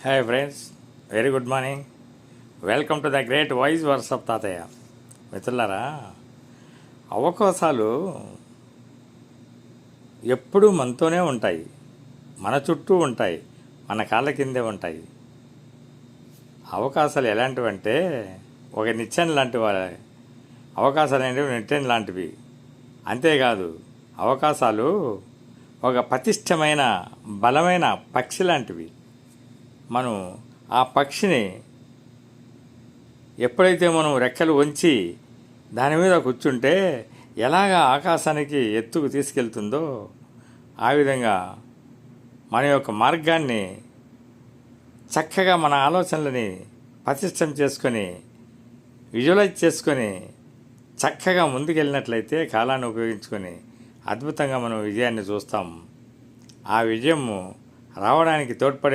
Hi friends, very good morning. Welcome to the great voice verse of Tatayya. మిత్రులారా, అవకాశాలు ఎప్పుడూ మనతోనే ఉంటాయి, మన చుట్టూ ఉంటాయి, మన కాళ్ళ కిందే ఉంటాయి. అవకాశాలు ఎలాంటివంటే ఒక నిచ్చెన లాంటివి. అవకాశాలు అనేవి నిచ్చెన లాంటివి. అంతేకాదు, అవకాశాలు ఒక పటిష్టమైన బలమైన పక్షి లాంటివి. మనం ఆ పక్షిని ఎప్పుడైతే మనం రెక్కలు వంచి దాని మీద కూర్చుంటే ఎలాగ ఆకాశానికి ఎత్తుకు తీసుకెళ్తుందో ఆ విధంగా మన యొక్క మార్గాన్ని చక్కగా మన ఆలోచనలని పటిష్టం చేసుకొని విజువలైజ్ చేసుకొని చక్కగా ముందుకెళ్ళినట్లయితే కాలాన్ని ఉపయోగించుకొని అద్భుతంగా మనం విజయాన్ని చూస్తాం. ఆ విజయం రావడానికి తోడ్పడే